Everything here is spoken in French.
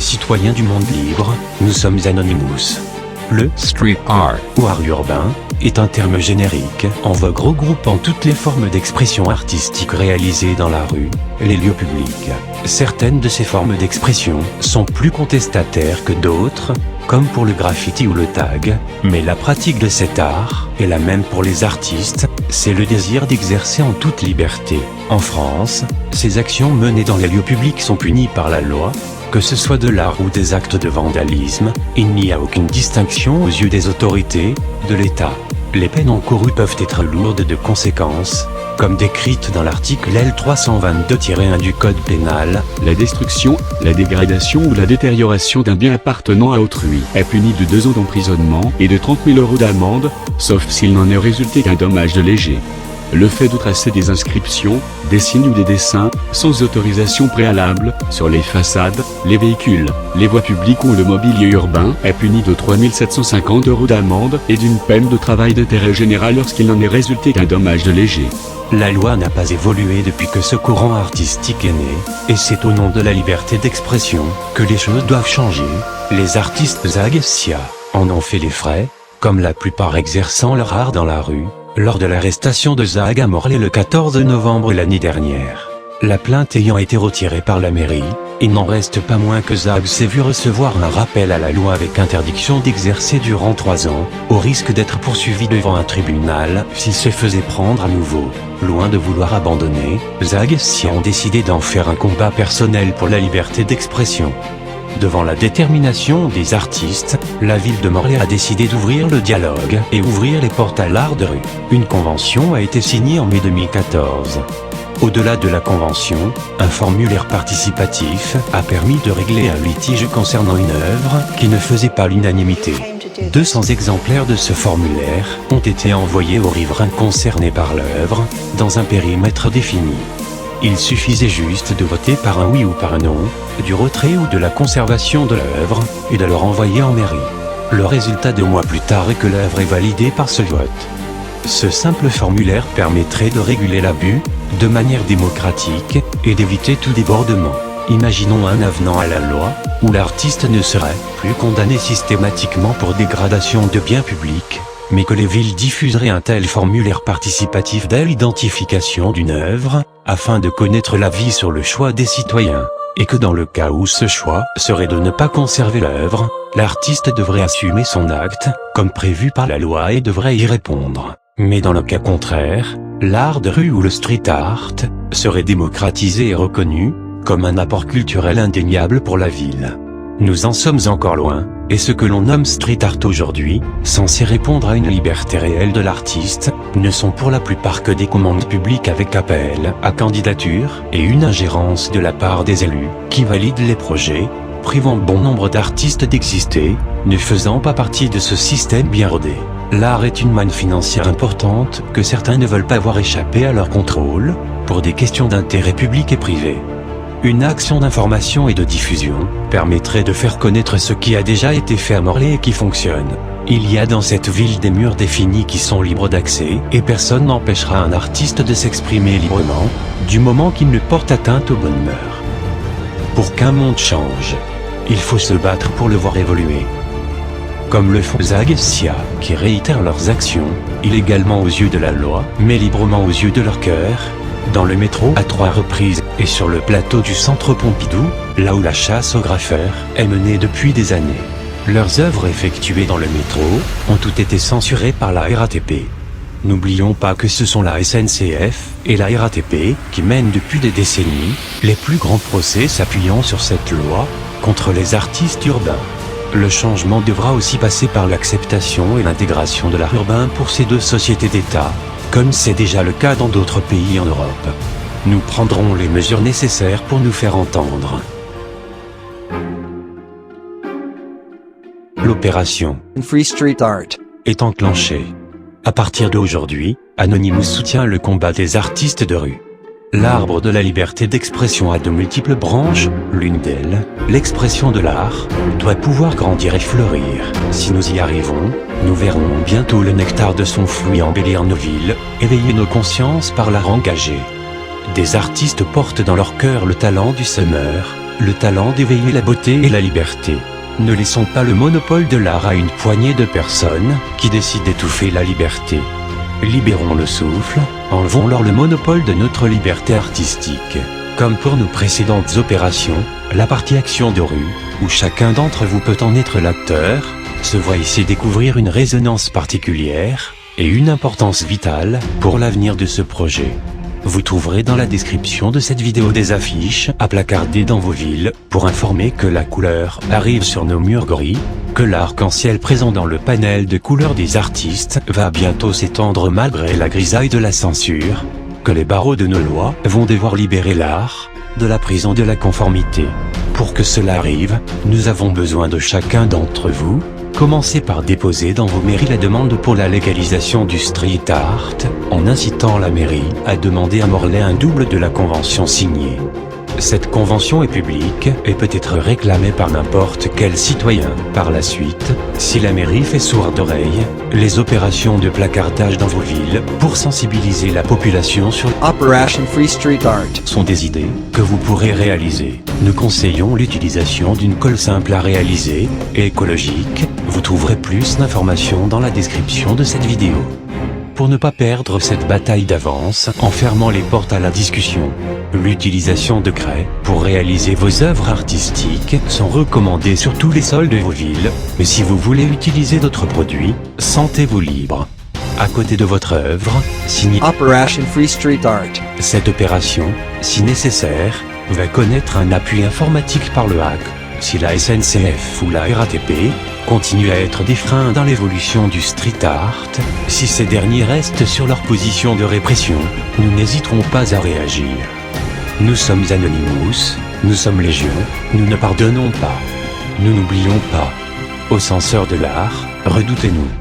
Citoyens du monde libre, nous sommes Anonymous. Le street art, ou art urbain, est un terme générique, en vogue regroupant toutes les formes d'expression artistique réalisées dans la rue, les lieux publics. Certaines de ces formes d'expression sont plus contestataires que d'autres, comme pour le graffiti ou le tag, mais la pratique de cet art est la même pour les artistes, c'est le désir d'exercer en toute liberté. En France, ces actions menées dans les lieux publics sont punies par la loi. Que ce soit de l'art ou des actes de vandalisme, il n'y a aucune distinction aux yeux des autorités, de l'État. Les peines encourues peuvent être lourdes de conséquences, comme décrites dans l'article L322-1 du Code pénal. La destruction, la dégradation ou la détérioration d'un bien appartenant à autrui est punie de 2 ans d'emprisonnement et de 30 000 € d'amende, sauf s'il n'en est résulté qu'un dommage léger. Le fait de tracer des inscriptions, des signes ou des dessins, sans autorisation préalable, sur les façades, les véhicules, les voies publiques ou le mobilier urbain, est puni de 3 750 € d'amende et d'une peine de travail d'intérêt général lorsqu'il n'en est résulté qu'un dommage léger. La loi n'a pas évolué depuis que ce courant artistique est né, et c'est au nom de la liberté d'expression que les choses doivent changer. Les artistes Zagsia en ont fait les frais, comme la plupart exerçant leur art dans la rue, lors de l'arrestation de Zag à Morlaix le 14 novembre l'année dernière. La plainte ayant été retirée par la mairie, il n'en reste pas moins que Zag s'est vu recevoir un rappel à la loi avec interdiction d'exercer durant 3 ans, au risque d'être poursuivi devant un tribunal s'il se faisait prendre à nouveau. Loin de vouloir abandonner, Zag ont décidé d'en faire un combat personnel pour la liberté d'expression. Devant la détermination des artistes, la ville de Morlaix a décidé d'ouvrir le dialogue et ouvrir les portes à l'art de rue. Une convention a été signée en mai 2014. Au-delà de la convention, un formulaire participatif a permis de régler un litige concernant une œuvre qui ne faisait pas l'unanimité. 200 exemplaires de ce formulaire ont été envoyés aux riverains concernés par l'œuvre, dans un périmètre défini. Il suffisait juste de voter par un oui ou par un non, du retrait ou de la conservation de l'œuvre, et de le renvoyer en mairie. Le résultat 2 mois plus tard est que l'œuvre est validée par ce vote. Ce simple formulaire permettrait de réguler l'abus, de manière démocratique, et d'éviter tout débordement. Imaginons un avenant à la loi, où l'artiste ne serait plus condamné systématiquement pour dégradation de biens publics, mais que les villes diffuseraient un tel formulaire participatif dès l'identification d'une œuvre, afin de connaître l'avis sur le choix des citoyens, et que dans le cas où ce choix serait de ne pas conserver l'œuvre, l'artiste devrait assumer son acte, comme prévu par la loi et devrait y répondre. Mais dans le cas contraire, l'art de rue ou le street art serait démocratisé et reconnu, comme un apport culturel indéniable pour la ville. Nous en sommes encore loin, et ce que l'on nomme street art aujourd'hui, censé répondre à une liberté réelle de l'artiste, ne sont pour la plupart que des commandes publiques avec appel à candidature et une ingérence de la part des élus, qui valident les projets, privant bon nombre d'artistes d'exister, ne faisant pas partie de ce système bien rodé. L'art est une manne financière importante que certains ne veulent pas voir échapper à leur contrôle, pour des questions d'intérêt public et privé. Une action d'information et de diffusion permettrait de faire connaître ce qui a déjà été fait à Morlaix et qui fonctionne. Il y a dans cette ville des murs définis qui sont libres d'accès, et personne n'empêchera un artiste de s'exprimer librement, du moment qu'il ne porte atteinte aux bonnes mœurs. Pour qu'un monde change, il faut se battre pour le voir évoluer. Comme le font Zagsia, qui réitèrent leurs actions, illégalement aux yeux de la loi, mais librement aux yeux de leur cœur, dans le métro à 3 reprises, et sur le plateau du centre Pompidou, là où la chasse aux graffeurs est menée depuis des années. Leurs œuvres effectuées dans le métro ont toutes été censurées par la RATP. N'oublions pas que ce sont la SNCF et la RATP qui mènent depuis des décennies les plus grands procès s'appuyant sur cette loi contre les artistes urbains. Le changement devra aussi passer par l'acceptation et l'intégration de l'art urbain pour ces 2 sociétés d'État, comme c'est déjà le cas dans d'autres pays en Europe. Nous prendrons les mesures nécessaires pour nous faire entendre. L'opération Free Street Art est enclenchée. À partir d'aujourd'hui, Anonymous soutient le combat des artistes de rue. L'arbre de la liberté d'expression a de multiples branches, l'une d'elles, l'expression de l'art, doit pouvoir grandir et fleurir. Si nous y arrivons, nous verrons bientôt le nectar de son fruit embellir nos villes, éveiller nos consciences par l'art engagé. Des artistes portent dans leur cœur le talent du semeur, le talent d'éveiller la beauté et la liberté. Ne laissons pas le monopole de l'art à une poignée de personnes qui décident d'étouffer la liberté. Libérons le souffle, enlevons-leur le monopole de notre liberté artistique. Comme pour nos précédentes opérations, la partie action de rue, où chacun d'entre vous peut en être l'acteur, se voit ici découvrir une résonance particulière et une importance vitale pour l'avenir de ce projet. Vous trouverez dans la description de cette vidéo des affiches à placarder dans vos villes pour informer que la couleur arrive sur nos murs gris, que l'arc-en-ciel présent dans le panel de couleurs des artistes va bientôt s'étendre malgré la grisaille de la censure, que les barreaux de nos lois vont devoir libérer l'art de la prison de la conformité. Pour que cela arrive, nous avons besoin de chacun d'entre vous. Commencez par déposer dans vos mairies la demande pour la légalisation du street art, en incitant la mairie à demander à Morlaix un double de la convention signée. Cette convention est publique et peut être réclamée par n'importe quel citoyen. Par la suite, si la mairie fait sourde oreille, les opérations de placardage dans vos villes pour sensibiliser la population sur Operation Free Street Art sont des idées que vous pourrez réaliser. Nous conseillons l'utilisation d'une colle simple à réaliser et écologique. Vous trouverez plus d'informations dans la description de cette vidéo. Pour ne pas perdre cette bataille d'avance en fermant les portes à la discussion, l'utilisation de craie pour réaliser vos œuvres artistiques sont recommandées sur tous les sols de vos villes, mais si vous voulez utiliser d'autres produits, sentez-vous libre. À côté de votre œuvre, signez Operation Free Street Art. Cette opération, si nécessaire, va connaître un appui informatique par le hack. Si la SNCF ou la RATP continuent à être des freins dans l'évolution du street art, si ces derniers restent sur leur position de répression, nous n'hésiterons pas à réagir. Nous sommes Anonymous, nous sommes Légion, nous ne pardonnons pas. Nous n'oublions pas. Aux censeurs de l'art, redoutez-nous.